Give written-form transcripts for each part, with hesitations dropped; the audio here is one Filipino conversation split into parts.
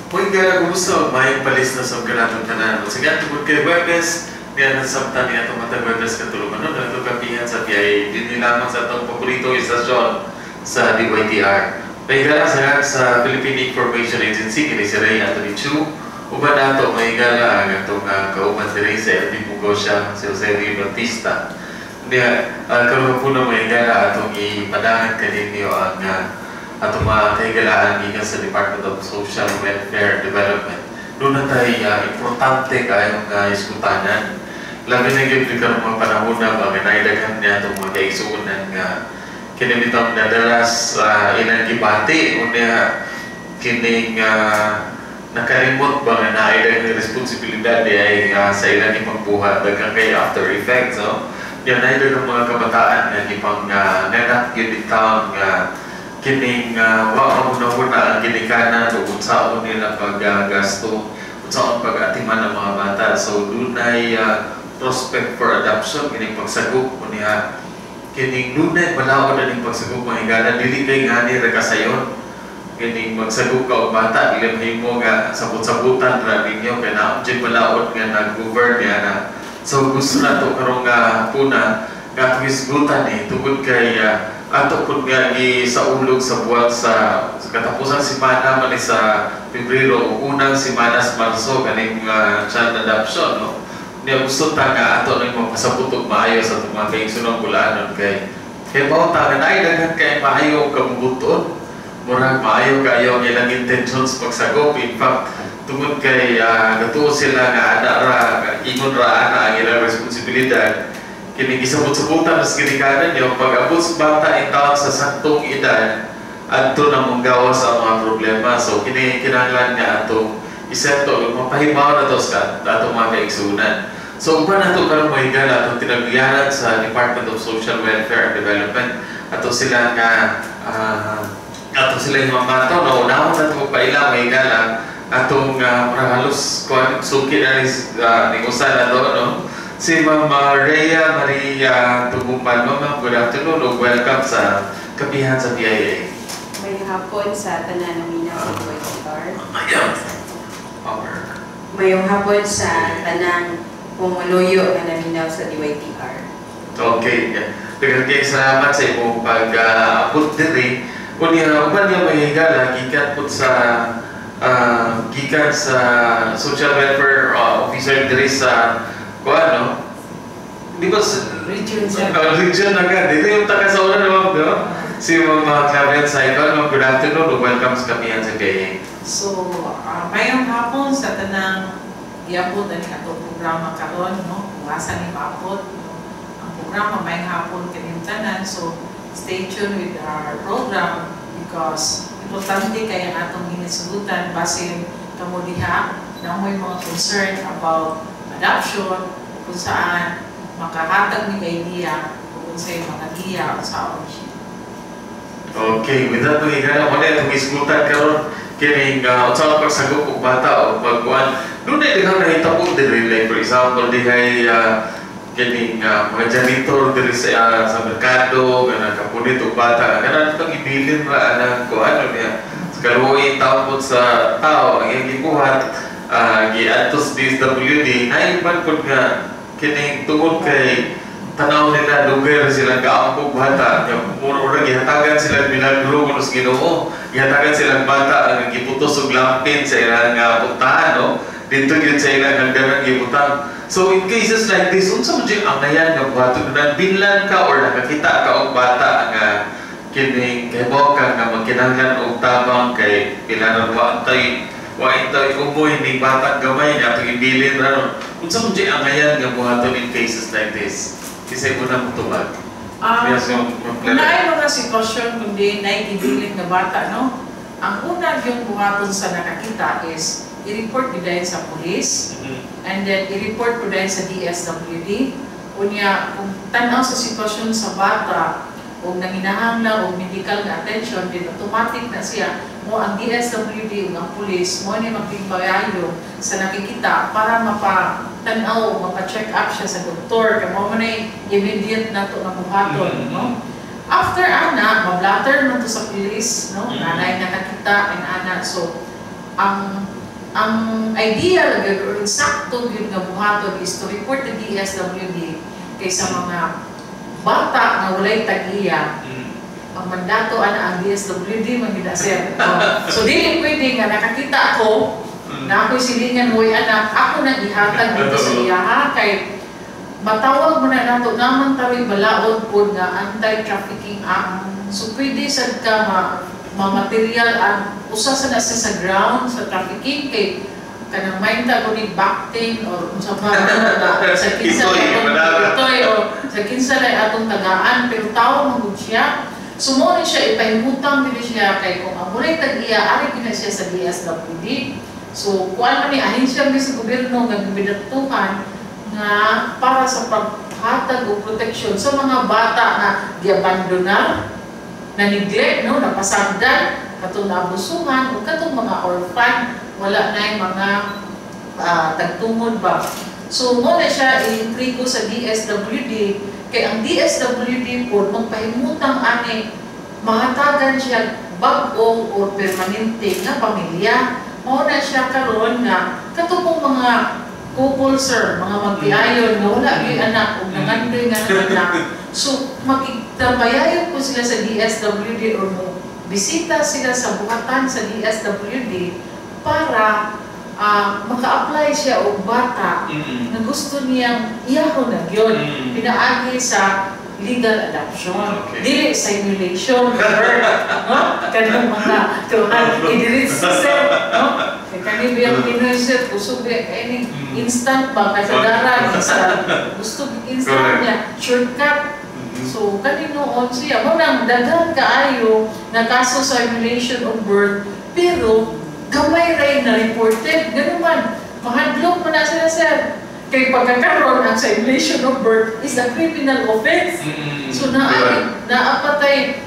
Kung gusto, may palis na sa ganatong tanan. Sige, tungkol kay Webes, niya nasabtan niya itong matang Webes katulungan. Ito Kapihan sa PIA, hindi lamang sa itong paborito istasyon sa DYTR. Mahigala sa Philippine Information Agency, kini si Ray Anthony Chu. Uban nato, mahigala ang itong kauman si Ray sa LP Mugosya, si Jose Bautista. Karoon po na mahigala atong ipadahan kaninyo ang atong mga kahigalaan gikan sa Department of Social Welfare Development. Doon na tayo importante kayong iskutanan. Labi na yung mga panahon na mga naidaghan niya itong mga kaisuunan nga kinibitang nadalas ilang gibati o niya kining nakalimot ba nga naidaghan yung responsibilidad ay sa ilang ipagbuhat dagang kay after effects. Yan ay doon mga kabataan na ipang nanak yun itang kining wakamunahuna ang ginikanan o kung saan nila pag-gasto, kung saan pag-atiman ng mga bata. So doon ay prospect for adoption, kining pagsagop mo niya. Kining doon ay malawad na ning pagsagop mga higala, dili kay nga ni rekasayon. Kining magsagop ka o bata, ilimhin mo nga sabot-sabutan na ninyo, kaya na-object malawad nga nag-govern niya na. So gusto na ito karong puna, nga tuwisgutan tungkol kay ato po nga sa ulog sa buwan sa katapusang simana man sa Pebrero o unang simana sa Marso kaning child adoption. Niya gusto ta nga ato nang mapasabutog maayo sa itong mga kaigsunong bulanon kay bauta nga naidaghan kay maayo kamubuton. Murag maayo kayo ang ilang intentions pagsagop. In fact, tungkol kay natuo sila nga ingon ra ang ilang responsibilidad. Kini gisabot-sabutan sa ginikanan niyo, pag-abot sa bata in taon sa saktong edad, adto na monggawas ang mga problema. So, kinahanglan nga atong isepto, mapahibaw na ito sa atong mga kaigsunan. So, uban na ito karong mahigala atong tinaglianan sa Department of Social Welfare and Development. Ato sila nga, ato sila yung mamato, no? Unahon na ito paila mahigala, atong halos suki na ni Kusala doon, no? Si Ma'am Rhea Maria Tugumpan. Ma'am, good afternoon o welcome sa Kapihan sa PIA. May hapon sa tanan ng minaw sa DYTR. Mayong hapon sa tanang pumuluyo na naminaw sa DYTR. Okay. Daghang salamat sa imong pag-abot diri. Unya uban niya mahigala gikan pud sa gikan sa social welfare officer diri sa ano? Di ba region agad? Dito yung taga-sauna naman do? Si mga Clarion Cycle, good afternoon, welcome sa Kapihan sa PIA. So, mayroong hapon sa tanang iabot ang itong programa karon, no? Kuwasan ni maabot. Ang programa mayroong hapon kaning tanan. So, stay tuned with our program because importante kaya ang atong hinisugutan basin kamo diha na may mga concern about adoption, kung saan makahatag ni idea kung sa'yo mga giya o sa origin. Okay, with that mahigala mo na itong isgutan karon kining unsang pagsagop og bata o pagkuan. Doon ay daghang nahitabo diri, like for example, dihay kining mga janitor diri sa merkado, nga nakapunit og bata, kanang itong ibilin ra anang kuan niya. Kaluoy taon sa tao ang iyang gibuhat giadtos DSWD na iban po nga kining tungod kay tanaw nila lugar silang kaampog bata mura gihatagan silang milagro kuno sa Ginoo, gihatagan silang bata ang giputos og lampin sa ilang puntahan, no? Dito gyud sa ilang hagdanan gibutang. So in cases like this, unsa man jud ang nayan nga buhaton na binlan ka or nakakita ka og bata nga kining kay ka nga magkinahanglan og tabang kay pilaran wa intay umoy ning bata gamay nga atong ibilin ra nun. Unsa man jud ang ngayan nga buhaton in cases like this? Kisay mo na mutubag. Unaay mga sitwasyon kundi naiibilin nga bata, no? Ang una yung buhaton sa nakakita is i-report ko dahil sa police and then i-report ko dahil sa DSWD. Unya, kung tanaw sa sitwasyon sa bata o nanginahanglan o medical na attention, then automatic na siya mo ang DSWD o ang police mo ni magpigbayayo sa nakikita para mapatanaw, mapa-check up siya sa doktor. Kaya mo na immediate na ito na buhaton, no? After ana, mablatter man to sa police, no? Nanay nakakita and ana. So, ang ang idea lagi or insakto yun nga buhaton is to report the DSWD kaysa mga bata na walay tag-iya. Ang mandato ana ang DSWD magida sir. So dili pwede nga nakakita ako na ako'y silingan mo'y anak, ako nang ihatag dito sa iya ha, kay matawag mo na nato naman tawi balaod po nga Anti-Trafficking Act. So pwede sad ka ma-material ang usa sa nasa sa ground sa trafficking kay kanang mainta ko ni backtain or sa sa kinsa itoy o sa kinsa lay atong tagaan pero tawo magud siya. Sumo ni siya ipahimutang din siya kay kung ang mulay tag-iya ari kina siya sa DSWD. So kuan man ni ahensya mi sa gobyerno nga gibidatuhan nga para sa paghatag og proteksyon sa mga bata na giabandona, na neglect, no, napasagdan, katong naabusuhan o katong mga orphan, wala na yung mga tagtungod ba. So mo na siya i-intrigo sa DSWD kay ang DSWD po magpahimutang ani mahatagan siya bag-o o permanente nga pamilya. Mo na siya karon nga katong mga couple sir, mga magtiayon nga wala gyud anak ug nangandoy nga anak. So makigtabayayon po sila sa DSWD or mo bisita sila sa buhatan sa DSWD para maka-apply siya o bata na gusto niyang iyahon na yun. Pinaagi sa legal adoption. Dili simulation, no? Kanang mga i-delete system, no? Kani biyang Pinoy sir, kusog biyang instant ba, kasadaran, instant. Gusto instant niya, shortcut. So, kaninoon siya, munang daghang kaayo na kaso simulation of birth, pero gamay rin na reported, ganun man. Mahadlok mo na sila, sir. Kaya pagkakaroon ang simulation of birth is a criminal offense. So, naapatay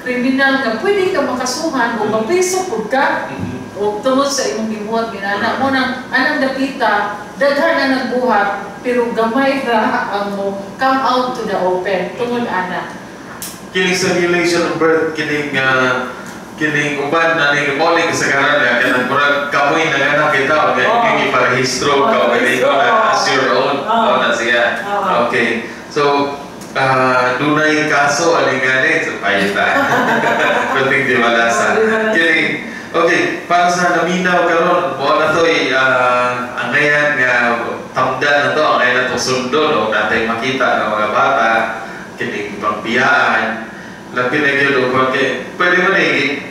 criminal nga pwede ka makasuhan o mapiso po ka o tungod sa imong gibuhat ginana mo nang anang dapita daghan na nagbuhat pero gamay ra ang mo come out to the open tungod ana kining simulation of birth kining uban na ning calling sa kanan na kanang murag kamoy na nga kita o kay iparehistro ka o kay as your own na siya. Okay, so dunay kaso aling gani sa payita pwedeng di malasa kining. Okay, para sa naminaw karon mo na to'y ang ngayon nga tamdan na to, ang ngayon na to sundo no, natay makita ng mga bata kining pangpiyaan labi na yun o pwede mo na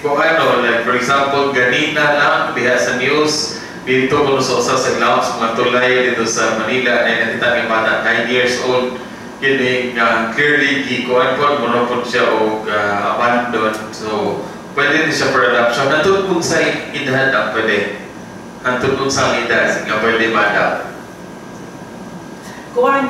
kung ano, like for example ganina lang diha sa news dito kung sa lounge mga tulay dito sa Manila na nakita ng bata 9 years old kining clearly kikuan po mo po siya o abandon. So pwede din siya for adoption. Hantod kung sa edad ang pwede. Hantod kung sa edad nga pwede ma-adopt. Kuan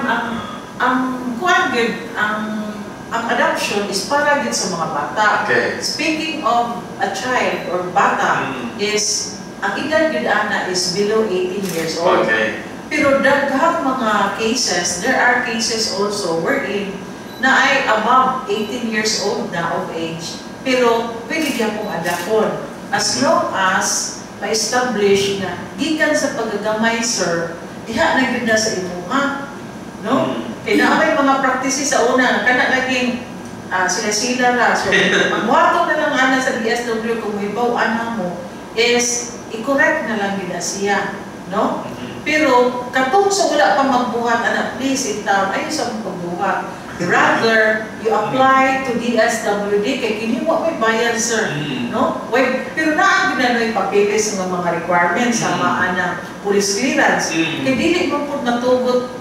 ang adoption is para din sa mga bata. Okay. Speaking of a child or bata is ang edad gid ana is below 18 years old. Okay. Pero daghang mga cases, there are cases also wherein na ay above 18 years old na of age. Pero pwede diya pong adapon as long as ma-establish na gikan sa pagagamay sir diha na gyud na sa imuha, no? Kaya naamay mga practices sa una kana laging sila ra so ang wato na lang ana sa DSW kung ibaw-an mo is i-correct na lang gyud siya, no? Pero katong sa wala pa magbuhat ana please itaw ay sa pagbuhat. Rather, you apply to DSWD kay kini mo may bayad sir, no? Wait, pero naa ginanoy papeles ng mga requirements sa mga police clearance. Kay dili mo pud natugot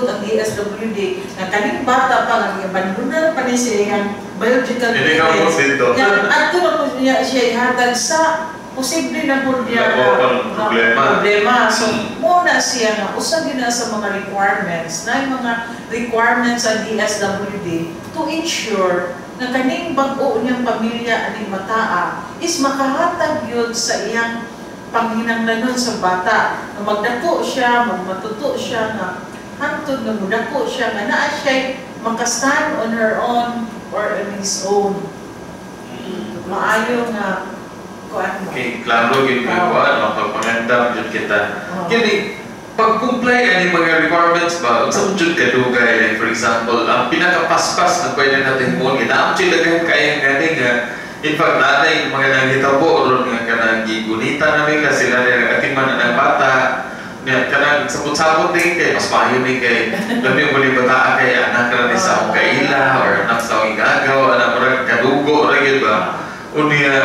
ang DSWD na kaning bata pa nga abandonal pa ni siya biological parents. Yan adto na po niya siya ihatag sa posible na po niya problema. So, muna siya na usag na sa mga requirements, na yung mga requirements sa DSWD to ensure na kaning bag-o niyang pamilya aning mataa is makahatag yun sa iyang panghinanglanon sa bata. Na magdako siya, magmatuto siya, na hantod na mudako siya, na naa siya makastand on her own or on his own. Maayo nga kuan mo. Okay, klaro yun ka kuan, mapagpangandam yun kita. Kini, pag-comply ani mga requirements ba, sa jud ka dugay, like for example, ang pinakapaspas na pwede natin mo, ginaam sila kayang ganing in fact, nanay yung mga nangitabo, ron nga kanang gigunita na nila, sila na nagatiman na ng bata, kanang sabot-sabot din kay, mas payo din kay, labi yung bali bata kay anak na ni sa akong kaila, or anak sa akong igagaw, anak mo rin kadugo, rin ba? Unya,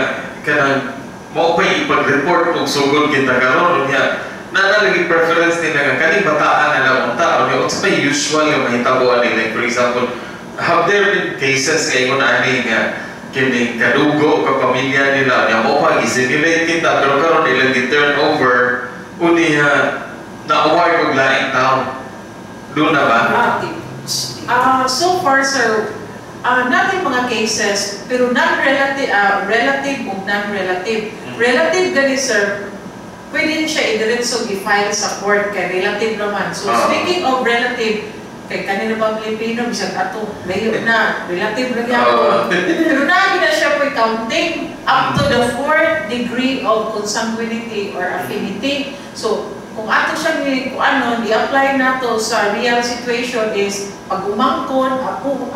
kanang, mo pa ipag-report kung sugod kita karon unya, nanalagi preference nila nga, kaning bataan na lang unta, unya, what's may usual yung mahitabuan nila, like for example, have there been cases kayo na ani nga, kini kadugo ka pamilya nila niya mo pa isimulate kita pero karon ilang gi-turn over unya na-award og laing tao doon na ba? So far sir, natin mga cases pero non-relative, relative o non-relative. Relative gani sir, pwede siya i-diretso i-file sa court kay relative naman. So speaking of relative, kay kanina ba Pilipino, bisag ato, layo na, relative na gyapon. Pero nabi na siya po counting up to the 4th degree of consanguinity or affinity. So, kung ato siya kung ano, i-apply nato sa real situation is pag umangkon,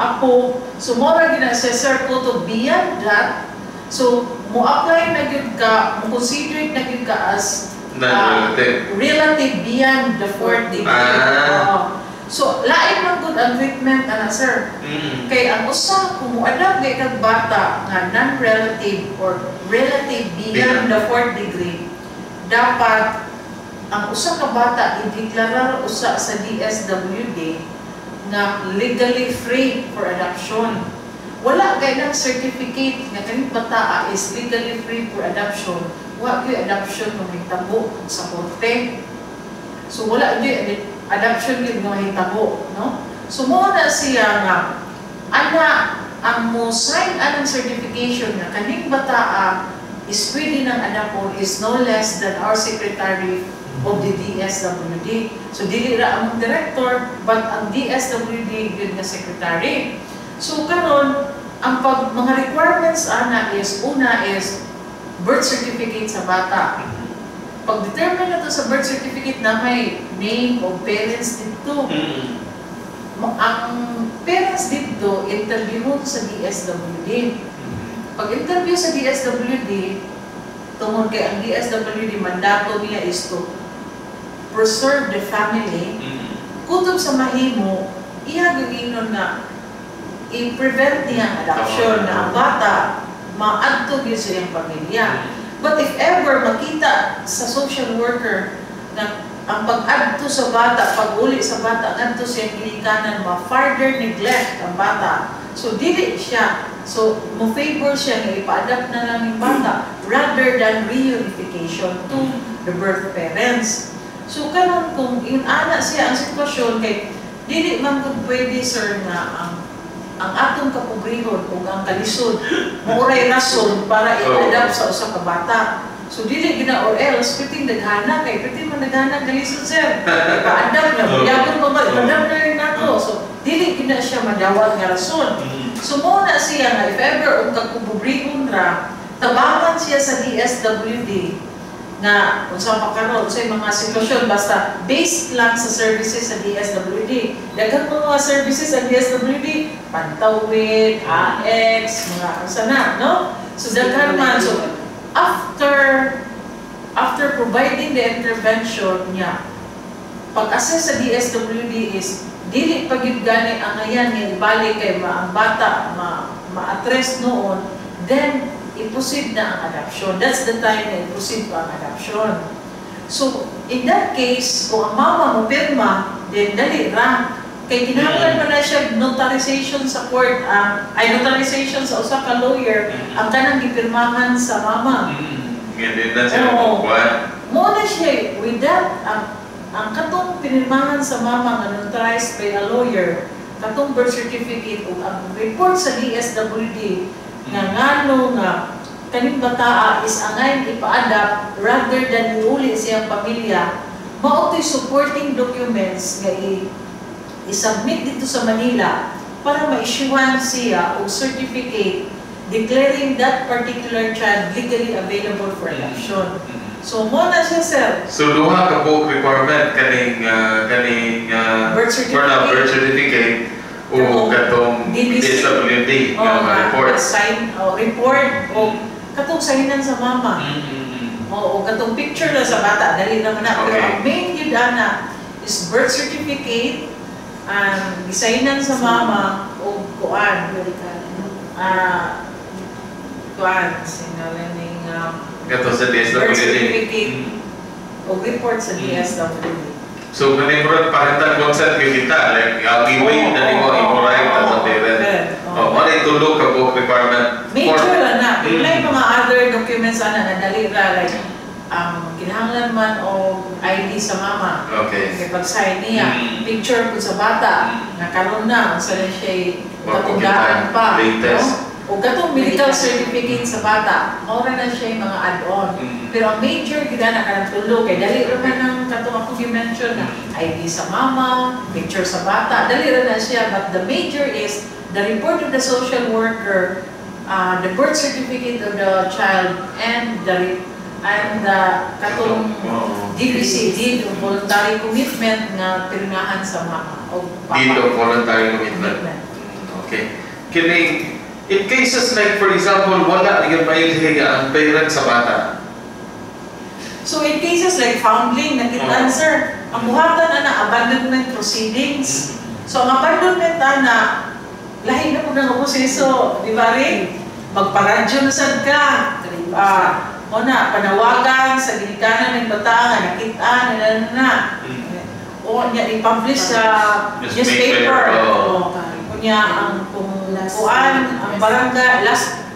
apo, so mora gina-assessor ko to beyond that. So, mo-apply na yun ka, mo-consider na yun ka as relative beyond the 4th degree. So, lain man good ang treatment, sir. Kay ang usa, kung muadap kay kag bata nga non-relative or relative beyond the 4th degree, dapat ang usa ka bata i-deklarar usa sa DSWD nga legally free for adoption. Wala kay nang certificate nga kaning bata is legally free for adoption. Wa kay adoption mo mahitabo sa korte. So wala di adoption yun nga mahitabo, no? So mo na siya nga ana ang mo sign anong certification nga kaning bata is pwede ng adopon is no less than our secretary of the DSWD. So dili ra ang director but ang DSWD yun nga secretary. So karon ang mga requirements ana is una is birth certificate sa bata. Pag-determine na to sa birth certificate na may name of parents dito. Ang parents dito, interview sa DSWD. Pag-interview sa DSWD, tungkol kay ang DSWD, mandato niya is to preserve the family. Kutob sa mahimo, ihagawin na i-prevent niya ang adoption na ang bata maadto yun sa iyang pamilya. But if ever makita sa social worker na ang pag-adto sa bata, pag-uli sa bata, adto siya gilikanan, ma-further neglect ang bata. So, dili siya. So, mo-favor siya na ipa-adapt na lang yung bata rather than reunification to the birth parents. So, karon kung yung ana siya ang sitwasyon, kay dili man kung pwede, sir, na ang atong kapobrihon o ang kalisod, mauray rason para i-adapt sa usa ka bata. So, dili gina or else, piting naghana kay, piting man naghana kalisod, sir. Ipa-adapt na, buyabon mo ba, ipa-adapt na rin nato. So, dili gina siya madawat nga rason. So, muna siya na, if ever ang kapobrihon ra, tabangan siya sa DSWD, na kung saan makaroon sa mga sitwasyon, basta based lang sa services sa DSWD. Daghang mga services sa DSWD, pantawid, AX, mga sana, no? So daghan man. So after providing the intervention niya, pag-assess sa DSWD is dili pagid gani ang ayan nga ibalik kay ang bata ma-address noon, then i-proceed na ang adoption. That's the time na i-proceed pa ang adoption. So, in that case, kung ang mama mo pirma, then dali ra. Kay kinahanglan pa na siya notarization sa court, notarization sa usa ka lawyer, ang kanang gipirmahan sa mama. Ganyan na siya mabubuan. Muna siya, with that, ang katong pinirmahan sa mama nga notarized by a lawyer, katong birth certificate o ang report sa DSWD, nga ngano nga kaning bata is angay ipa-adapt rather than iuli siyang pamilya, mao to'y supporting documents nga i-submit dito sa Manila para ma-issuean siya og certificate declaring that particular child legally available for adoption. So mo na siya, sir. So duha ka po requirement kaning Birth certificate. birth certificate o katong DSWD nga report. Report o katong sahinan sa mama. O katong picture na sa bata, dali naman na. Pero ang main yun na is birth certificate, gisahinan sa mama o kuan. Sinalaning Kato sa birth DSWD. certificate o report sa DSWD. So kanimurang parental consent yung kita, like i-wait na mo i-right as a parent. What ay tulog ka po requirement? Major lang na. May mga other documents na dali ra, like kinahanglan man o ID sa mama. Okay. Pag-sign niya, picture po sa bata, nakaroon na, kung saan siya katundaan pa. Latest. O katong medical certificate sa bata, maura na siya yung mga add-on. Pero ang major, kita na ka tulog. Dali rin ng katong ako i-mention na ID sa mama, picture sa bata, dali rin na siya. But the major is the report of the social worker, the birth certificate of the child, and the katong DPC, deed of voluntary commitment na pirmahan sa mama o papa. Deed of voluntary commitment. Okay. Kining, in cases like, for example, wala yung mailhiga ang parent sa bata. So in cases like foundling, nakitaan sir, ang buhatan na abandonment proceedings. So ang abandonment na, lahi na po ng proseso, di ba rin? Magparadyo na sad ka. O na, panawagan sa ginikanan ng bata, nakitaan, o niya, i-publish sa newspaper. Kunya, ang kuan, ang barangay,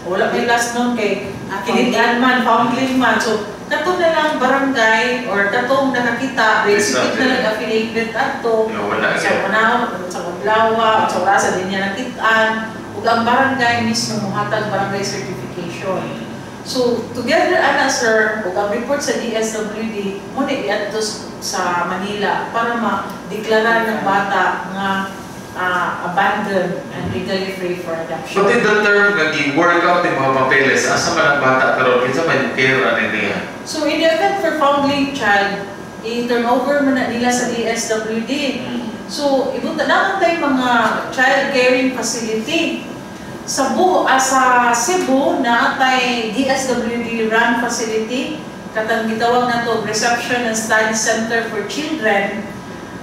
wala may last nun kay kinitaan man, foundling man. So, katong na lang barangay or katong nakakita, recipient na lang affiliate ato. Sa panahon, sa Maglawa, sa Urasa din niya nakitaan. Ug ang barangay mismo muhatag barangay certification. So, together sir, ug ang report sa DSWD, muna i-ato sa Manila para ma-deklara ng bata nga abandoned and legally free for adoption. But in the term nga i-work out yung mga papeles, asa man ang bata karon kinsa man yung care ani niya? So in the event for foundling child, i-turn over mo na nila sa DSWD. So ibunta naman tayo mga child caring facility. Sa Cebu na tay DSWD run facility, katang gitawag na to Reception and Study Center for Children,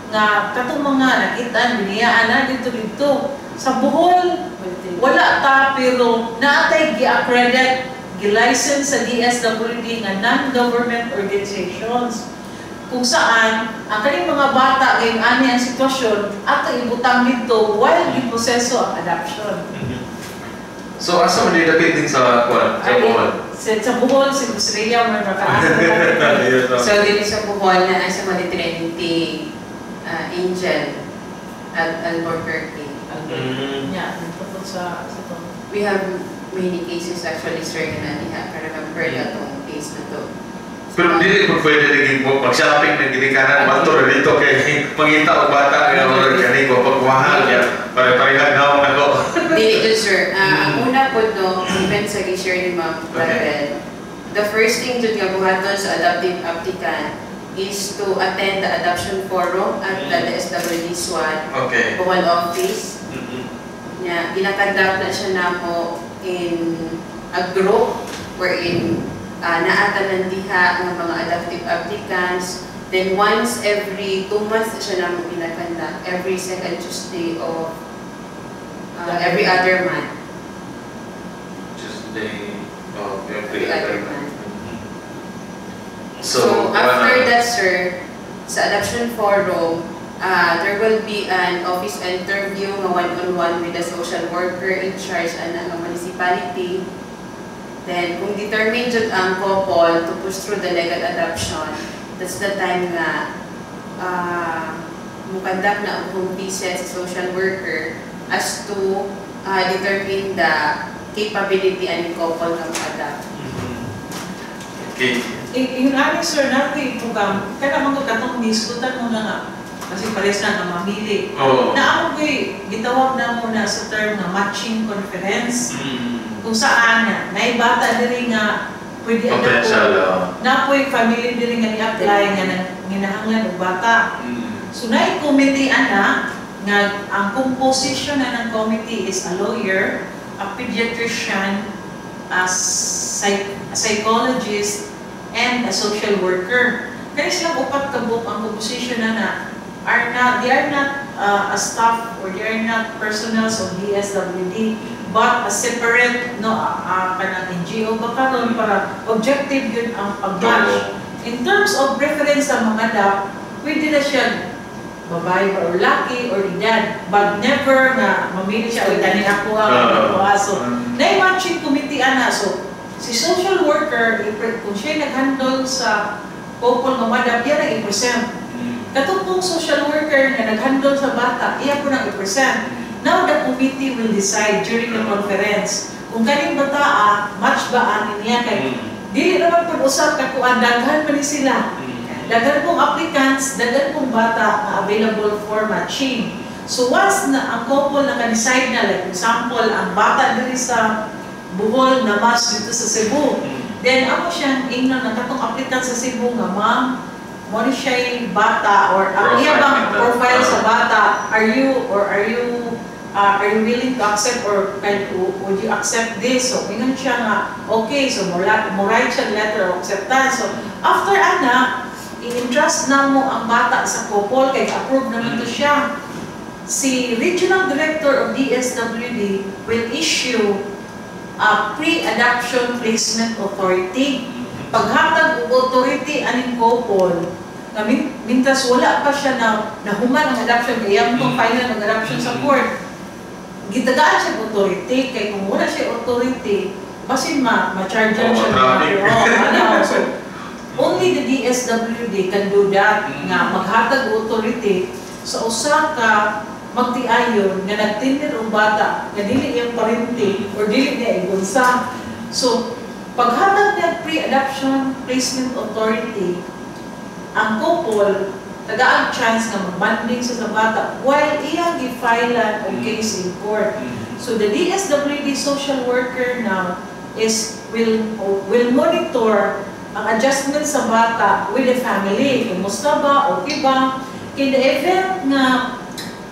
nga katong mga nakitaan biniyaan na dito sa Bohol wala ta, pero naatay gi-accredit gi-license sa DSWD nga non-government organizations kung saan ang kaning mga bata ngayong ani ang sitwasyon ato ibutang dito while giproseso ang adoption. So asa man didapit din sa kuan sa Bohol? Sa Bohol si Busreya man nakaasa. So dito sa Bohol na sa mga Trinity Angel at Albuquerque. Yeah, tungkol sa to. We have many cases actually, sir, na remember na itong case na to. Pero hindi po pwede naging mag-shopping ng ginikanan matur dito kay mangita o bata nga mga ganito pagwahal niya pare-parehan na ako. Hindi, sir. Ang una po ito, event sa share ni Ma'am Clarabel, the first thing dun nga buhaton sa adoptive applicant is to attend the adoption forum at the DSWD SWAT Bohol office. Ginakandak na siya na po in a group wherein naatanan diha ng mga adoptive applicants. Then once every 2 months siya na ginakandak, every second Tuesday of every other month. Tuesday of every other month. So after that, sir, sa adoption forum, there will be an office interview na one-on-one with the social worker in charge ng municipality. Then, kung determined jud ang couple to push through the legal adoption, that's the time nga mukandak na ang home visit sa social worker as to determine the capability and couple ng adopt. Okay. Yung aming sir natin, kaya naman katong diskutan mo na nga, kasi pares na nga mamili. Na ako gitawag na muna sa term na matching conference. kung saan na bata diri nga pwede Potential, na po'y family diri nga ni-apply nga ginahanglan og bata. So na committee ana nga ang composition na ng committee is a lawyer, a pediatrician, a psychologist, and a social worker. Kaya silang upat ka book ang composition na they are not a staff or they are not personals of DSWD, but a separate kanang NGO ba karon para objective yun ang pag-match. In terms of preference sa mga DAP, pwede na siya babae or lalaki or edad, but never na mamili siya o ganin ako so na-matching committee ana. So si social worker, kung siya nag-handle sa couple ng mga DAP, yan ang i-present. Katong social worker na nag-handle sa bata, iya po nang i-present. Now the committee will decide during the conference kung kaning bata match ba anin niya kay dili naman pud usap ka kuan daghan man ni sila. Daghan pong applicants, daghan pong bata available for matching. So once na ang couple naka-decide na, like example, ang bata diri sa Bohol na match dito sa Cebu, then ako siyang ingnan na katong applicant sa Cebu nga ma'am, mo ni siya bata or ang iya bang profile sa bata, are you willing to accept or would you accept this? So ingon siya nga okay, so mo write siya letter of acceptance. So after ana i-entrust na mo ang bata sa couple kay approve naman to siya, si Regional Director of DSWD will issue a pre-adoption placement authority. Paghatag og authority aning couple, mintas wala pa siya na nahuman ang adoption, kaya itong final ng adoption sa court. Gitagaan siya authority, kaya kung wala siya authority, basin ma-chargean siya ng so, only the DSWD can do that, nga maghatag authority sa usa ka magtiayon nga nagtindir og bata nga dili iyang parente or dili niya igunsa. So paghatag ng pre-adoption placement authority, ang couple tagaan chance nga mag-banding sa bata while iyang gi-filean og case in court. So the DSWD social worker now will monitor ang adjustment sa bata with the family. Kumusta ba? Okay ba? In the event na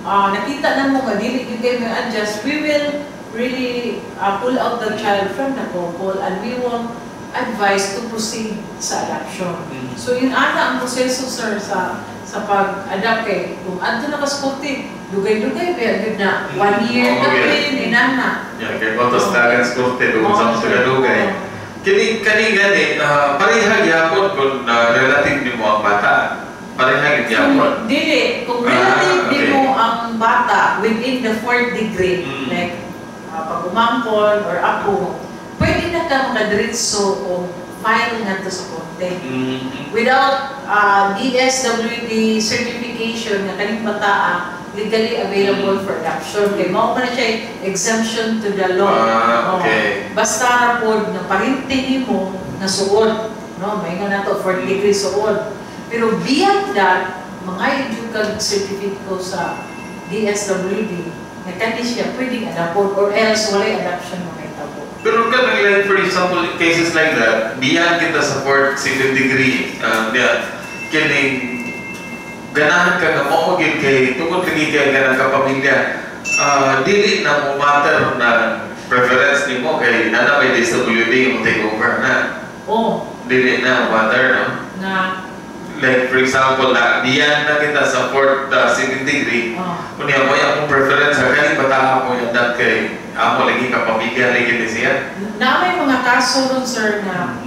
nakita na mo nga dili yung kayo adjust, we will really pull out the child from the couple and we will advise to proceed sa adoption. So yun ana ang proseso sir sa pag-adopt kay kung adto na kaskuti, dugay-dugay ba na 1 year na rin inana. Yeah, kay otos tagan skuti doon sa dugay. Kini gani parehag yapon kung relative ni mo ang bata. Parehag yapon. Dili, kung relative ni mo ang bata within the 4th degree, like pag-umangkol or apo, pwede na ka makadiretso o file nga to sa korte. Without DSWD certification nga kaning bata legally available for adoption. Kaya mao pa na siya exemption to the law. Okay. Basta na po na parinte nimo na suod. No? May nga na to 4th degree suod. Pero beyond that, mga educad certificate ko sa DSWD na kani siya pwedeng adopon or else walay adoption mga itabo. Pero kanang like for example cases like that, beyond kita sa 4th, 2nd degree, kining ganahan ka nga maugin kay tungkol lagi kay ganang kapamilya, dili na mo matter na preference ni mo kay nana may DSWD mo take over na. Dili na matter, no? Like for example, diyan na kita sa 4th, 2nd degree, kung niya mo yung preference sa kaning bata mo yung dat kay amo lagi kapamilya lagi ni siya. Na may mga kaso ron sir na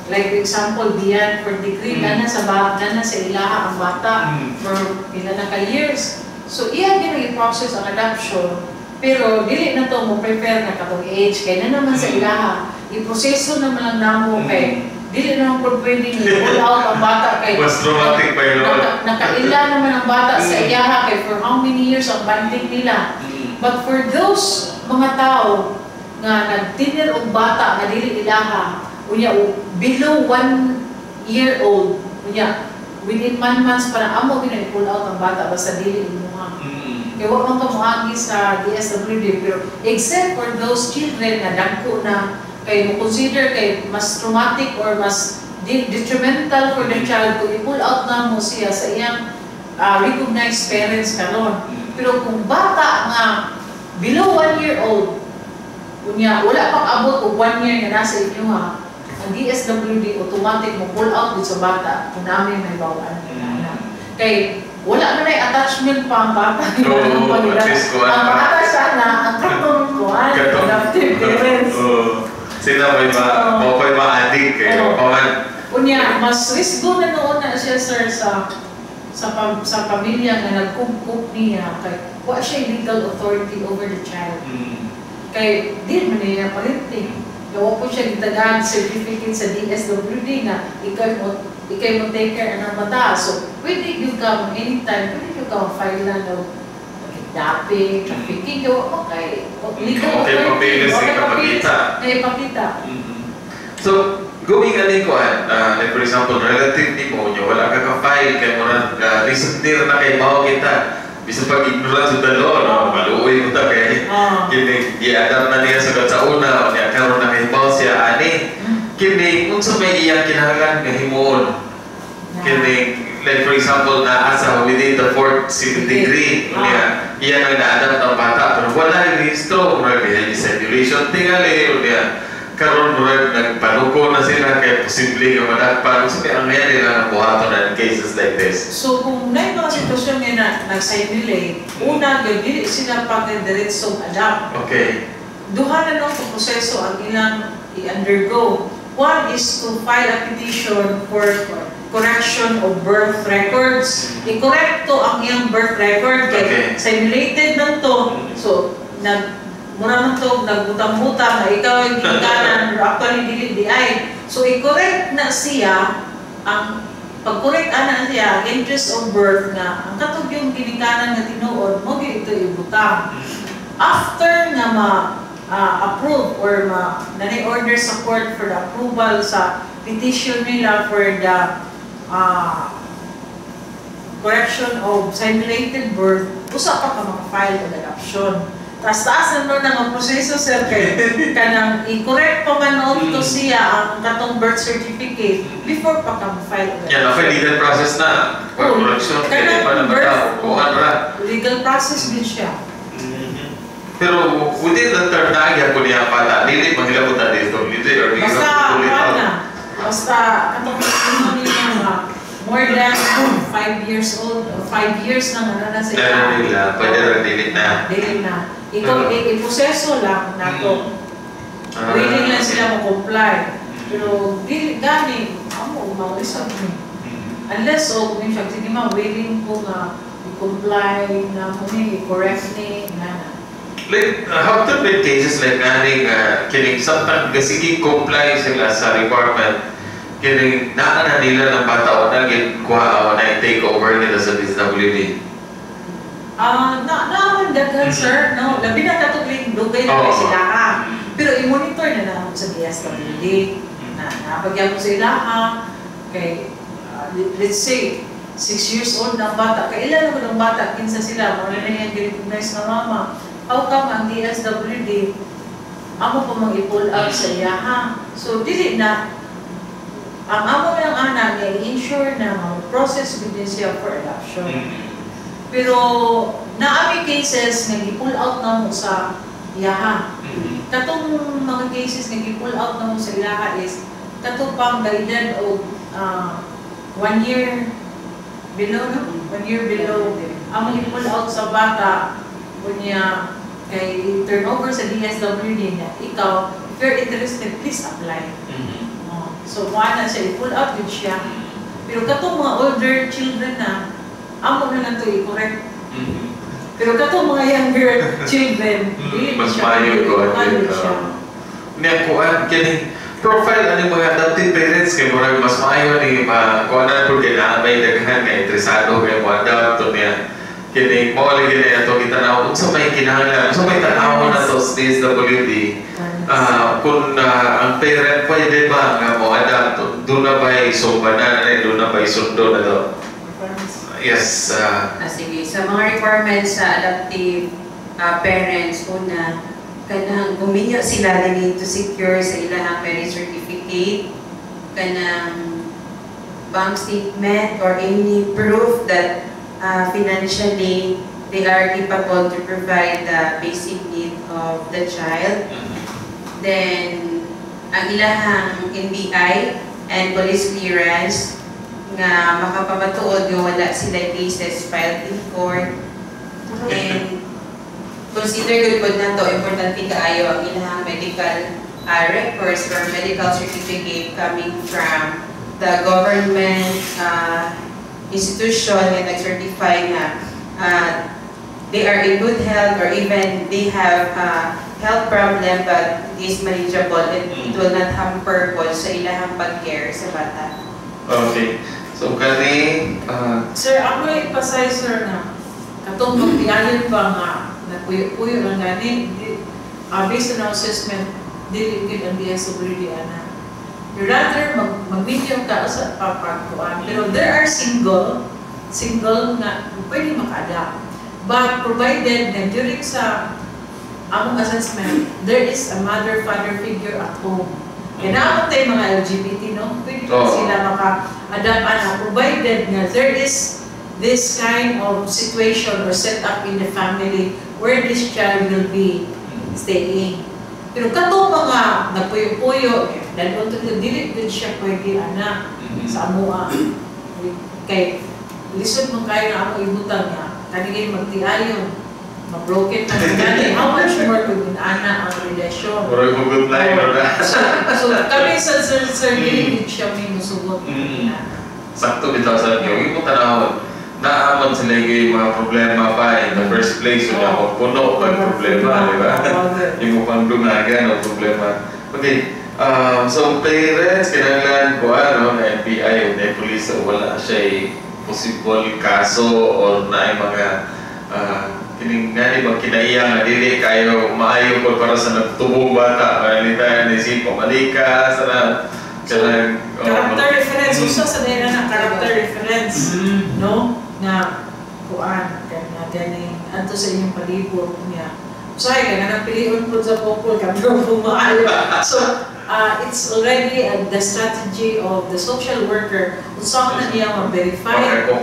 like for example, beyond 4th degree, na sa ilaha ang bata for ilan na ka-years. So, iyan din i-process ang adoption, pero dili na to mo prepare na katong age, kaya na naman sa ilaha, i-proseso naman lang namo kay dili naman po pwedeng i-pull out ang bata kay mas traumatic pa yun. Nakaila naman ang bata sa ilaha kay for how many years ang banding nila. But for those mga tao nga nagtinir og bata nga dili ilaha, unya below 1 year old, unya within 1 month para amo ginay pull out ang bata basta dili imuha. Kaya wag man kamuhagi sa DSWD, pero except for those children na dagko na kay mo consider kay mas traumatic or mas detrimental for the child kung i-pull out na mo siya sa iyang recognized parents karon. Pero kung bata nga below 1 year old, kunya wala pang abot og 1 year nga nasa inyo ha, ang DSWD automatic mo pull out dito sa bata kung namin may bawaan. Kay wala na may attachment pa ang bata. Ang bata sana, ang katong kuhan, adoptive parents. Sila may ma-addict kayo. Kunya, mas risgo na noon na siya, sir, sa pamilya nga nagkukup niya. Kay wala siya legal authority over the child. Kay di man niya palinting. Gawa po siya gitagaan certificate sa DSWD nga ikay mo take care ng bata. So, pwede yung ka anytime, pwede yung ka file na no kidnapping, trafficking, gawa mo kay legal authority. Okay, papita. So, going alin ko, like for example, relative ni mo, wala ka ka-file, kaya mo na recently na kay mao kita. Bisa pag ignorance sa dalo, maluoy mo ta kay i-adapt na niya sa katsauna, niya karon na kay mao siya ani. Kini unsa may iyang kinahanglan nga himuon. Kini like for example na asa within the 4th degree niya iya nang na-adapt ang bata pero wala rehistro, wala dissimulation tingali niya. Karon murag nagpanuko na sila kay posible nga madagpan sa ang nangyari na buhaton na cases like this. So kung may mga sitwasyon nga nag-simulate, una dili sila pag-diretsong adapt. Okay. Duha na nung proseso ang ilang i-undergo. One is to file a petition for correction of birth records. I-correct to ang iyang birth record kay simulated lang to. So mura man to nagbutang-butang na ikaw yung kinikanan pero actually dili di ay. So i-correct na siya ang pag-correct ana siya interest of birth nga ang katog yung kinikanan nga tinuod mo gyud ito ibutang. After nga approve or nanay order support for the approval sa petition nila for the correction of simulated birth, usa pa ka maka-file og adoption. Taas-taas na ang proseso, sir, kay kanang i-correct pa man to siya ang katong birth certificate before pa ka ma-file. Yan, legal process na. Correction, kaya pa naman tao. Legal process din siya. Pero within the term na agyan po niya pata, dili mahilabot na dito, dili or dili Basta katong niya more than 5 years old, 5 years na sa ila. Pwede rin dili na. Dili na. Ikaw, iproseso lang nato. Willing lang sila mo-comply. Pero, gani, amo, maulisag mo. Unless, kung siya, sige ma, willing po nga i-comply na mo ni, i-correct ni, na. Like, how to make cases like naning, kining, sometimes, kasi comply sila sa requirement, kining, naan na nila ng bata o naging take over nila sa DSWD. Naaman dagan, sir. No, labi na katugling dugay na kay sila ka. Pero i-monitor na naman sa DSWD. Napagyan mo sa ilaha. Kay, let's say, 6 years old na bata. Kailan naman ang bata? Kinsa sila. Mga na yung recognize na mama. How come ang DSWD amo pa mang i-pull up sa iyaha? So, dili na. Ang amo ng anak ay ensure na mag-process din siya for adoption. Pero, naami cases nga i-pull out na mo sa iyaha. Katong mga cases nga i-pull out na mo sa iyaha is katong pang guided o 1 year below, no? 1 year below. Ang i-pull out sa bata, kunya, kay turn over sa DSWD na ikaw, if you're interested, please apply. So, wala siya, i-pull out din siya. Pero katong mga older children na, amo na lang ito i-correct. Pero katong mga younger children, mas mayo ko. Niya kuan, kini profile ani mga adopted parents kay murag mas maayo ni kuanan po kailangan may daghan nga interesado kay mo adopt to niya. Kini mo lagi na ito kitanaw unsa may kinahanglan, unsa may tanaw na to sa DSWD. Kung ang parent pwede ba nga mo adopt, doon na ba'y sumbanan, doon na ba'y sundo na to? Yes. Sige, sa mga requirements sa adoptive parents, una, kanang guminyo sila din to secure sa ilang marriage certificate, kanang bank statement or any proof that financially they are capable to provide the basic need of the child. Then, ang ilahang NBI and police clearance nga makapamatuod nga wala sila cases filed in court. And consider good po na to, importante kaayo ang ilahang medical records or medical certificate coming from the government institution na nag-certify na they are in good health or even they have health problem but it is manageable and it will not hamper po sa ilahang pag-care sa bata. Okay. So, kani... Sir, ako ipasay, sir, na katong magtialin pa nga nagpuyo-puyo lang gani, based on our assessment, dili good ang DSWD ana. You rather mag-medium ka sa papagkuan. Pero there are single na pwede maka-adapt. But provided na during sa among assessment, there is a mother-father figure at home. Kaya naman tayo mga LGBT, no? Pwede sila maka-adapt ana, provided na there is this kind of situation or setup in the family where this child will be staying. Pero kato mga nagpuyo-puyo, dahil kung dili din siya pwede anak sa amuha. Kay lisod mo kayo na ako ibutang niya, kanigay magtiayon, ma-broken na gani. How much more to anak ang relasyon? Murag hugot na yun na. So kami sa sir, dili siya may musugot. Sakto bitaw sa inyo. Yung tanawon, naamon sila yung mga problema pa in the first place. Yung ako puno pag problema, di ba? Yung mukhang dumagan o problema. Okay, so parents, kinanglan ko na NBI o na police wala siya possible kaso o na mga nga kinaiya nga dili kayo maayo ko para sa nagtubong bata. Malita na isip pamalika sa character reference, usa sa nila na character reference, no? Na kuan na gani adto sa inyong palibot niya. Usahay ka nga napilion po sa popol kapag pumaayo. So it's already the strategy of the social worker usahan na niya ma-verify, no?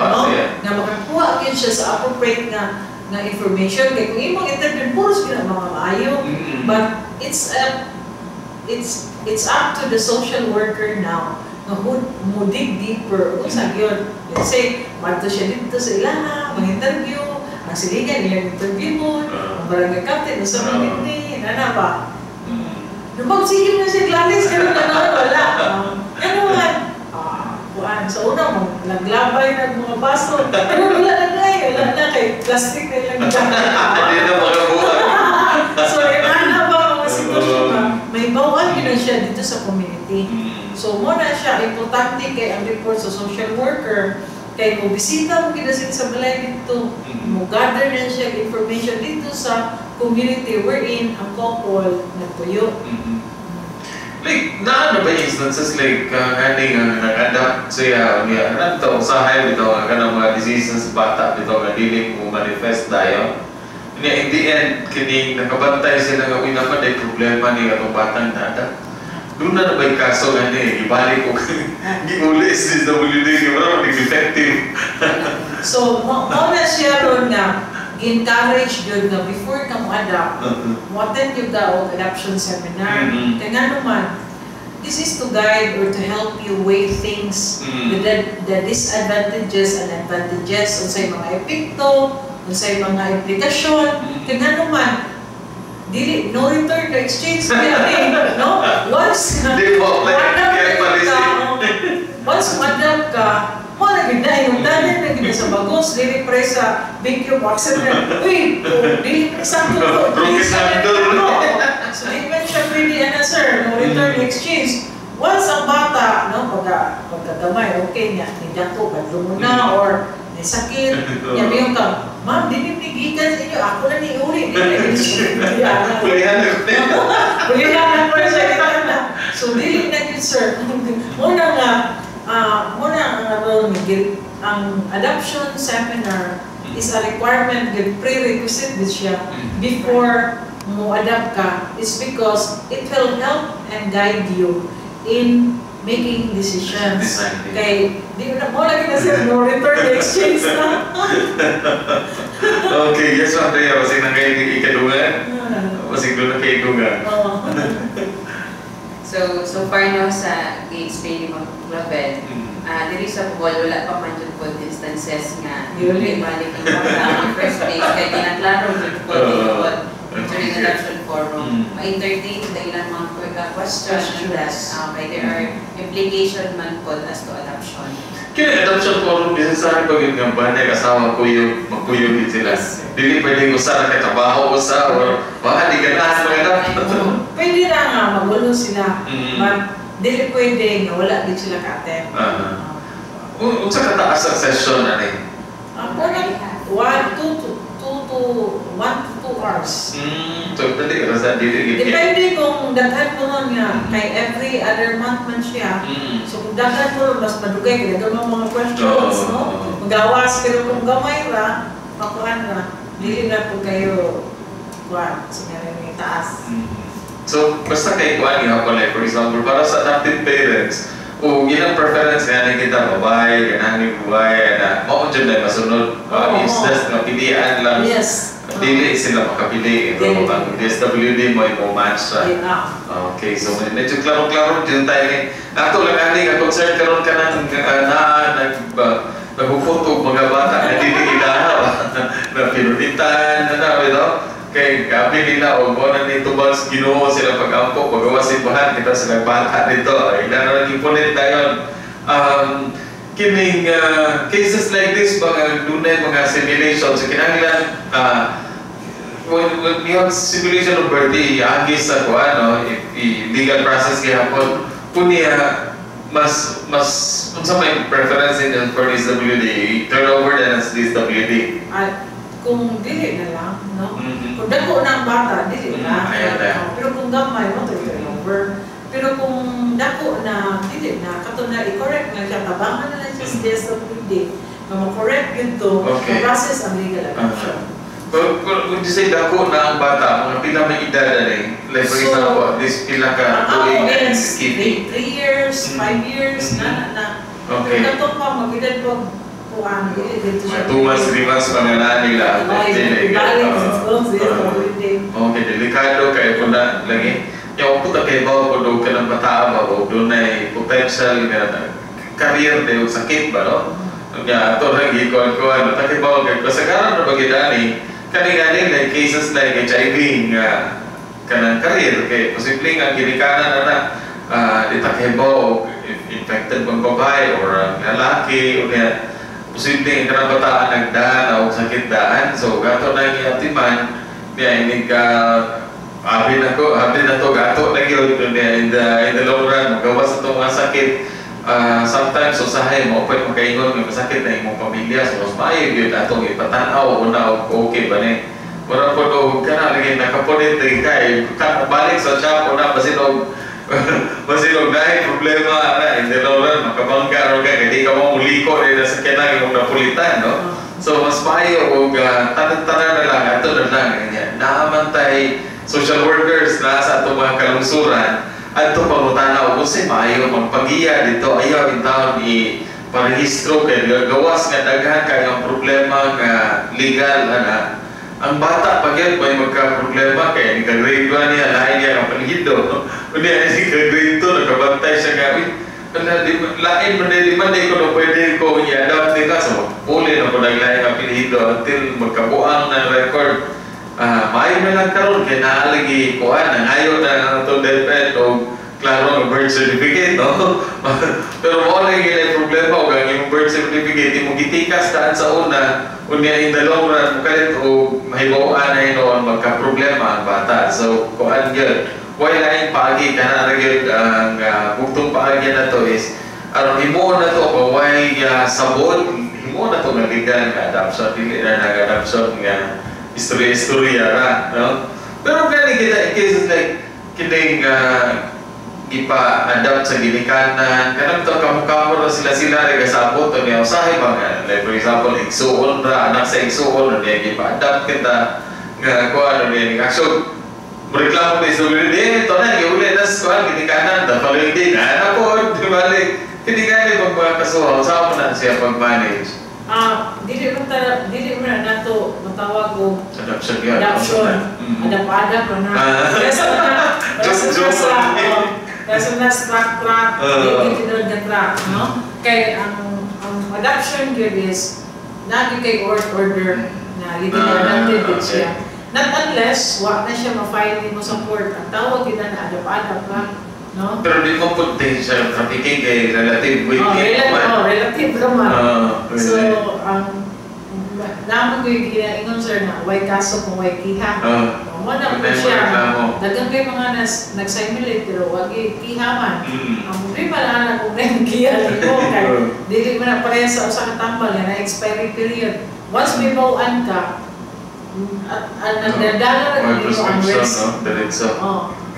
Na makakuha gyud siya sa appropriate nga information. Kaya kung imong interview puros gyud mga maayo, but it's up to the social worker now na mo dig deeper unsa gyud. Let's say madto siya dito sa ilaha mag-interview, ang siligan niya interview mo, ang barangay captain usa man ni nana ba. Sige na siya glalis pero na wala. Ano man? Kuan sa una mo naglabay ng mga baso. Pero wala na kay plastic na lang. Hindi na makabuhat. So ano ba mga sitwasyon na may bawal yun siya dito sa community. So muna siya importante kay ang report sa social worker kay mo bisita mo kinasin sa balay dito, mo gather na siya information dito sa community wherein ang couple nagpuyo. Like, na ba instances like kani nga nag-adapt siya niya nanto usahay bitaw nga kanang mga diseases bata bitaw nga dili mo manifest dayon. In the end, kini nakabantay sila nga uy naman ay problema ni atong batang nada. Doon na ba yung kaso nga niya, ibalik ko giulis DSWD, wala mag effective. So, mauna siya ron nga, encourage yun nga before ka mo adapt, mo attend yung adoption seminar. Kaya nga naman, this is to guide or to help you weigh things, the disadvantages and advantages, unsay mga epekto, unsay mga implikasyon. Kaya nga naman, dili, no return to exchange building, no? Once adapt ka, mo naging dahil yung dahil naging sa bagos, dili pre sa big yung accident. Uy, dili pre sa ito. So, di ba siya pwede, sir, no return to exchange. Once ang bata, no, pagkagamay, okay niya, nidako, kadlo na, or may sakit, yabi yung ka, ma'am, dinipigikan sa inyo, ako na ni-uri, dinipigikan. Pulihan na ko. Pulihan na ko sa kita. So, dili na yun, sir. Muna nga ron, ang adoption seminar is a requirement, the prerequisite din siya before mo adapt ka, is because it will help and guide you in making decisions. Kay, di mo lagi na siya, no return exchange na. Okay, yes, Andrea, masig na kayo ikadungan. Masig doon na kayo ikadungan. So far no sa Gates Bay ni Mabel, diri sa Bohol, wala pa man po instances nga hindi balik ang bata ang first place, kaya ginaklaro dito po during adoption forum. Ma-entertain the ilang mga questions that there are implication man po as to adoption. Kaya adoption forum, bisa sa akin pag yung gambanya, kasama kuyo, magkuyo din sila. Dili pwedeng usa na katrabaho usa or baka di ganahan mag-adopt. Pwede na nga, magulo sila. But dili pwede nga wala din sila ka-attend. Unsa kataas ang session na ni? Ako na, 1 to 2 hours. So, dali ka sa dili. Depende kung daghan mo nun nga, kay every other month man siya. So kung daghan mo nun, mas madugay, kaya gano'n mga questions, no? Magawas, pero kung gamay ra, makuhan ra, dili na po kayo, sinari may taas. So, basta kay kuhan nga pala, for example, para sa adopted parents, kung ilang preference nga na kita, babae, ganang buhay, na maunjad na masunod, is just nga pilihan lang. Yes. Dili sila makapili. Ito ang DSWD mo yung match sa. Okay, so medyo klaro-klaro dyan tayo ni. Nato lang ani nga concern karon ka ng nagpuputog mga bata na dili ilahaw na pinunitan na ito. Kay gabi nila o mo na nito ba Ginoo sila pag-ampo pagawasin bahan kita sila bata dito. Ila na ipunit tayo. Kining cases like this mga dunay mga simulations so kinahanglan when you have simulation of birthday agis sa kuan legal process kaya po kunya mas unsa may preference in for DSWD turn over na sa DSWD kung dili na lang no kung dako na ang bata dili na pero kung gamay mo turn over. Pero kung dako na, dili na, kato na i-correct na siya, tabangan na lang siya sa DSWD, na ma-correct yun to, ma-process ang legal adoption. Kung di say dako na ang bata, mga pila may edad na rin, like for example, this pila ka tuwing na skipping. 3 years, 5 years, na. Pero kato pa, mag-edad po, kuhaan, dito siya. 2 months, 3 months, mga na nila. Okay, delikado kayo po na lagi. Yung puta kay bawa ko doon ka ng bata ba o doon ay potential na career de sakit ba no? Nga ito lang ikaw takay bawa kay kasagaran na bagidani kani like cases like HIV nga kanang career kay posibleng ang ginikanan na di takay bawa infected bang babae or lalaki o kaya posibleng kanang bataan nagdaan o sakit daan so gato na yung atiman niya inig Habi na to gato lagi in the long run magawas itong mga sakit sometimes usahay mo pwede makaingon ng masakit na imong pamilya so mas maayo yun atong ipatanaw una okay ba ni mura po do ka na lagi nakapunit kay balik sa shop na basinog dahil problema na in the long run makabangga ro kay hindi ka mo muliko rin sa kinang imong napulitan no so mas maayo og tanan-tanan na lang ato na lang ganyan naamantay social workers na sa itong mga kalungsuran at ito pangutana o kasi maayo magpagiya dito ayaw yung taon i-parehistro kaya gawas nga daghan kayo ang problema nga legal na ang bata pag yan may magka-problema kaya nagka-grade 1 niya lain niya ang paligido kundi yan nagka-grade 2 nakabantay siya nga lain man di ko na pwede ko i-adapt nila so uli na ko naglain ang paligido until magkabuang na record maayo na lang karon kay naalagi kuan ang ayo na itong DepEd o klaro ang birth certificate no pero mo lang yung problema o ang birth certificate mo gitikas daan sa una unya in the long run kalit o mahibawaan na yun magka-problema ang bata so kuan yun why laing paagi ka na nagyod ang bugtong paagi na to is aron himo na to o why sabot himo na to nga legal nga adoption dili na nag-adoption nga istorya ra no pero kani kita in cases like kining ipa-adapt sa ginikanan. Kanang to kamukamo na sila rin kasabot o niya usahe ba nga. Like for example, igsuon ra, anak sa igsuon o niya ipa-adapt kita nga kuha o niya. So, reklamo pa DSWD, ito na, iuli na sa kuha, ginikanan, the following day, na po, di balik. Kinikanin pag mga kasuha, saan mo na siya pag-manage? Dili mo na nato matawag ko Adoption. Adap-adap na. Kasi na track, hindi na track, no? Kaya ang adoption yun is lagi kay order na hindi adopted siya. Not unless wa na siya ma-file mo sa court. Ang tawag yun na adap-adap lang, no? Pero di mo punti siya trafficking kay relative with relative naman. So, naman ko yung ginaingon sir na way kaso kung way kiha. Wala po siya. Dagang kayo mga nag-simulate pero wag kihaman. Ang problema na kung may kiha mo kay dili mo na pareha sa usa ka tambal na expiry period. Once may bawaan ka, nagdadala rin yung ang risk.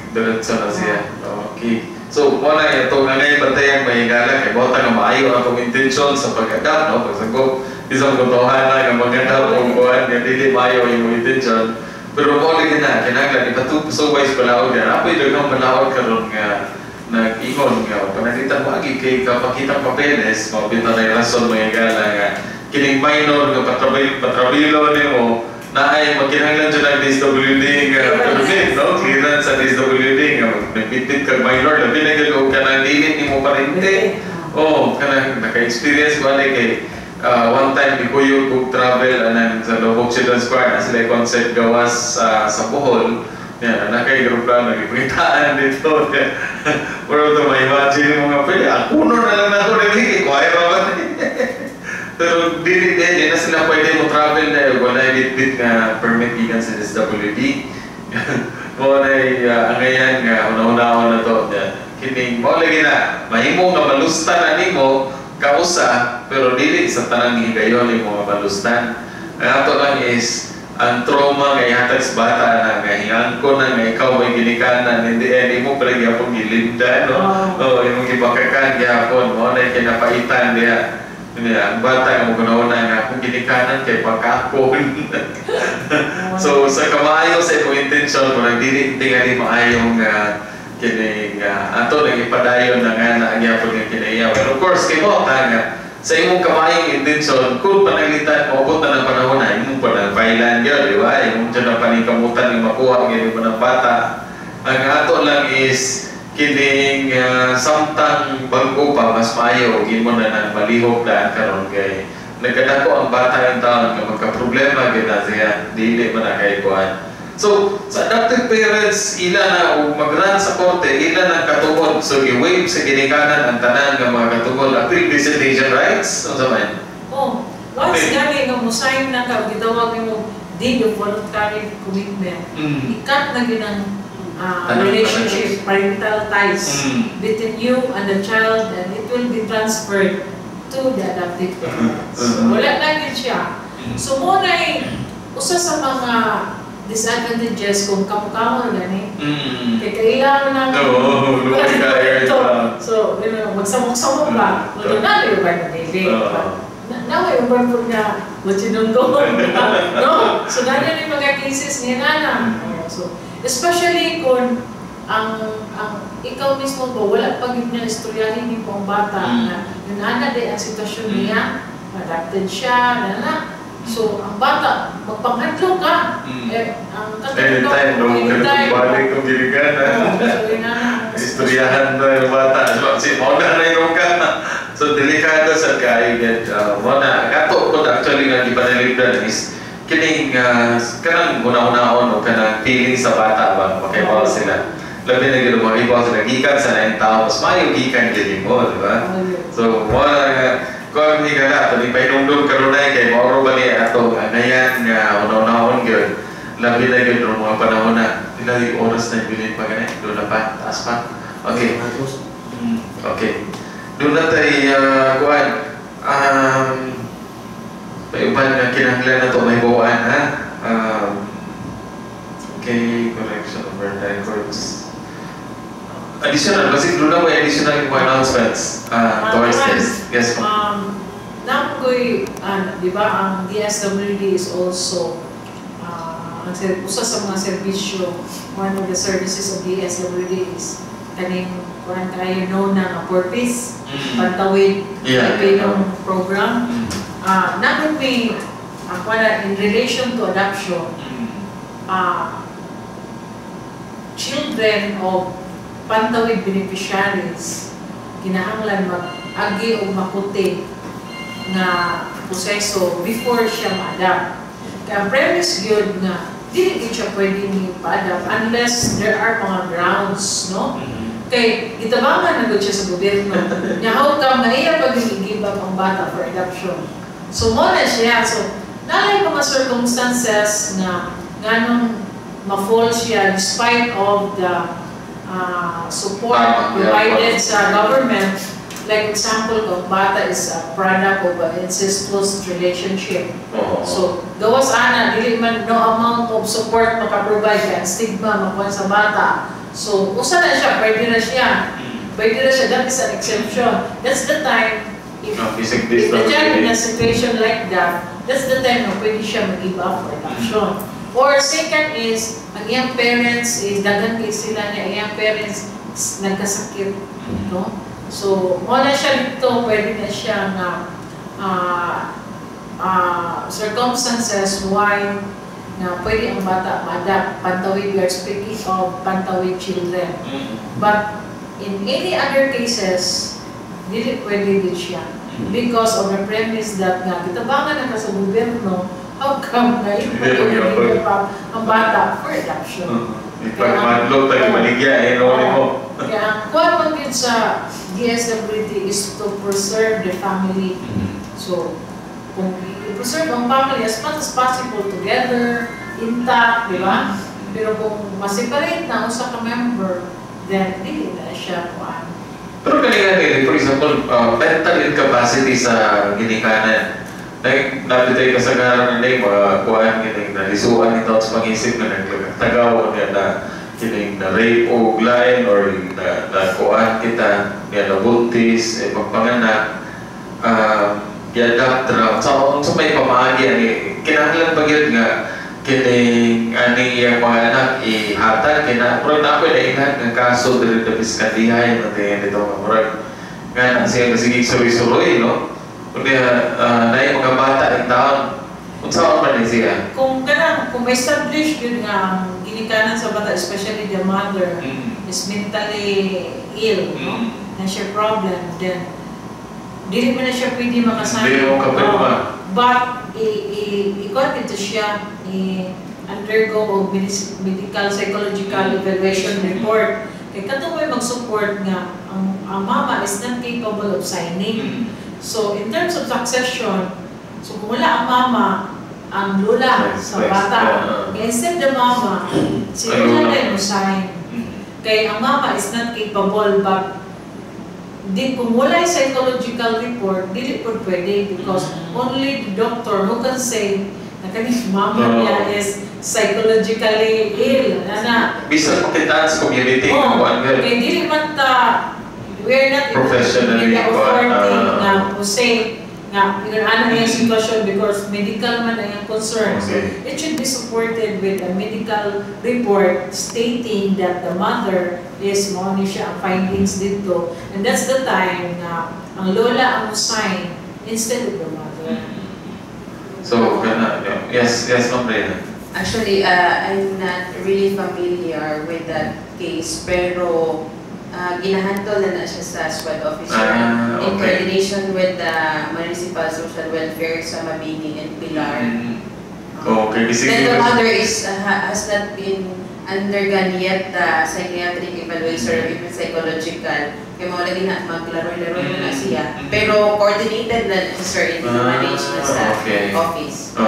Diretso na siya. Okay. So, wala ito nga ngayon bantayang mahigala kay bota nga maayo ang kong intensyon sa pag-adapt, no? Kasi kung isang kutuhan na nga maganda kung kuhan nga dili maayo yung intensyon. Pero mo ulit na, kinaglan, ipatupusaway sa palaod yan. Apoy doon ang palaod karon nga nag-ingon nga. Panagita mo agi kay kapakitang papeles, mabita na yung rason mahigala nga kining minor nga patrabilo ni mo na ay magkinahanglan dyan ang DSWD nga permit, no? Clearance sa DSWD nga nagpitit kag minor, labi na gano'n ka na dilit ni mo parente. Naka-experience ko alay kay one time di ko yung travel sa Lobog Children's Choir na sila concept gawas sa Bohol. Yan, nakay-group lang, nag-ipitaan dito. Pero ito, ma-imagine mo nga pwede, akuno na lang na ako nagiging, choir ba? Pero di na sila pwede mo travel na wala bit nga permit ikan sa DSWD. Mo na ang ngayon nga una-una na to. Kining mo lagi na mahimo nga malustan na nimo kausa pero dili sa tanang higayon nimo nga malustan. Ang ato lang is ang trauma nga ihatag sa bata na nga hingangko na nga ikaw may ginikanan hindi mo pala gyapon gilinda no. Imong gibakakan gyapon mo na kinapaitan diha. Ang bata nga maguna-una nga kung ginikanan kay pagkakon. So sa kamayo sa imong intensyon kung nagdili tingali maayong kining ato nang ipadayon na nga naagyapon nga kinaiya. Well, of course kay mo nga sa imong kamayong intensyon kung panalitan maabot na ng panahon na imong panang-failan yun, di ba? Imong dyan ang paningkamutan ng makuha ng mga bata. Ang ato lang is kining samtang bago pa mas maayo mo na nang malihok na karon kay nagkadako ang bata yung taon nga magka-problema gina siya dili man na kay kuan. So sa adopted parents ila na mag-run sa korte ila na katungod so i-waive sa ginikanan ang tanan nga mga katungod appeal visitation rights o man. Once gani nga mo sign na ka gitawag mo deed of voluntary commitment. Ikat na ginang relationship, parental ties between you and the child, and it will be transferred to the adoptive parents. Wala lang yun siya. So muna usa sa mga disadvantages kung kamukamo na gani. Kaya kailangan namin so, magsamok-samok ba? Nalo yung ba na nili? Nawa yung ba po niya machinunggong? No? So ganyan yung mga cases niya na. So, especially kung ang ikaw mismo po, wala pag yun niya istoryahin niyo po ang bata na yun ana din ang sitwasyon niya, adopted siya, so ang bata, magpanghadlong ka. Ang anytime, balik kong giligan istoryahan na yung bata. So, mauna na yung ka. So, delikado sa kayo. Muna, kato ko actually nga ipanalibdan is kining kanang una-unaon o kanang feeling sa bata ba makaibaw sila labi na gano'n makaibaw sila gikan sa 9 tao mas mayo gikan din mo di ba so kung higala ito di pa inumdum karunay kay mauro ba niya ato ngayon nga una-unaon yun labi na gano'n mga panahon na ilang oras na bilin pa ganyan doon na pa taas pa okay doon na tayo kuhan may upan na kinahanglan na ito may bawaan ha? Okay, correction of birth records. additional, kasi doon na may additional announcements towards this. Yes, ma'am. Nakoy, di ba, ang DSWD is also usa sa mga serbisyo, one of the services of DSWD is kaning kuan kayo known na purpose, pantawid, Filipino program. Namin may in relation to adoption, children of pantawid beneficiaries kinahanglan mag-agi o makuti na proseso before siya ma-adapt. Kaya premise yun nga dili siya pwede ni pa-adapt unless there are mga grounds, no? Kay gitabangan na gud siya sa gobyerno. Nya how come nga iya pag i-give up ang bata for adoption. So mo na siya. So nalay mga circumstances na nganong ma-fall siya despite of the support provided sa government. Like example, kung bata is a product of an incestuous relationship. So, gawas ana, dili man no amount of support makaprovide kaya stigma makuha sa bata. So, usa na siya, pwede na siya. Pwede na siya, that is an exception. That's the time, if the child in a situation like that, that's the time na pwede siya mag-give up for adoption. Or second is, ang iyang parents, dagan case sila niya, iyang parents nagkasakit. No? So, muna siya dito, pwede na siya na circumstances why na pwede ang bata ma-adapt. Pantawid, we are speaking of pantawid children. But in any other cases, dili pwede din siya. Because of the premise that nga, kitabangan na sa gobyerno, how come na ipag-ibig pa ang bata for adoption? Ipag-madlog tayo maligya, mo. Kaya, kung ano din sa DSWD is to preserve the family. So, kung i-preserve ang family as much as possible together, intact, di ba? Pero kung ma-separate na usa ka member, then hindi na siya kuhaan. Pero kanina for example, mental incapacity sa ginikanan. Napitay kasagaran na mga kuhaan kining nalisuan ito sa pag-isip na nagtagaw na kining na rape o lain or na kuhaan kita na buntis, magpanganak, i-adapt na. So may pamahagi, kinahanglan pag-yun nga kining iyang mga anak ihatag, pero na ako na ingat ng kaso dito na piskandihay natin ito mga murag nga na siya sige suloy-suloy, no? Kaya na yung mga bata ng taon, kung saan man siya? Kung ma-establish yun nga ang ginikanan sa bata, especially the mother, is mentally ill, no? Na siya problem, then dili mo na siya pwede makasahin. Hindi mo kapag ba? But, i-ikuan ito siya, undergo medical, psychological evaluation report. Kaya katong may mag-support nga, ang mama is not capable of signing. So, in terms of succession, so kung wala ang mama, ang lula sa bata, instead the mama, si lula na yung sign. Kaya ang mama is not capable, but kung wala yung psychological report, dili po pwede because only the doctor who can say na kaning mama niya is psychologically ill. Bisa pakitaan sa community. Kaya dili man we're not professionally authority na po say nga ano yung sitwasyon because medical man ang concern. So it should be supported with a medical report stating that the mother is money siya ang findings dito. And that's the time na ang lola ang sign instead of the mother. So, yes, Ma'am Reyna. Actually, I'm not really familiar with that case, pero ginahandle na siya sa SWAT officer in coordination with the Municipal Social Welfare sa Mabini and Pilar. Okay, then the mother has not been undergone yet the psychiatric evaluation or even psychological. Kaya mga lagi na maglaro-laro na siya. Pero coordinated na sir in manage na sa office.